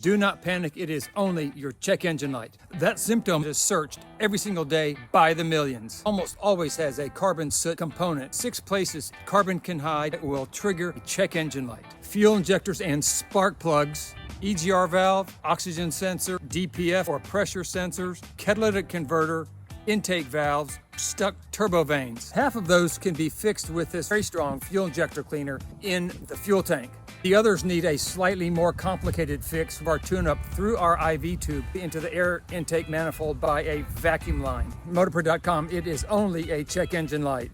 Do not panic, it is only your check engine light. That symptom is searched every single day by the millions. Almost always has a carbon soot component. 6 places carbon can hide will trigger a check engine light. Fuel injectors and spark plugs, EGR valve, oxygen sensor, DPF or pressure sensors, catalytic converter, intake valves, stuck turbo vanes. Half of those can be fixed with this very strong fuel injector cleaner in the fuel tank. The others need a slightly more complicated fix of our tune-up through our IV tube into the air intake manifold by a vacuum line. MotorPurr.com, it is only a check engine light.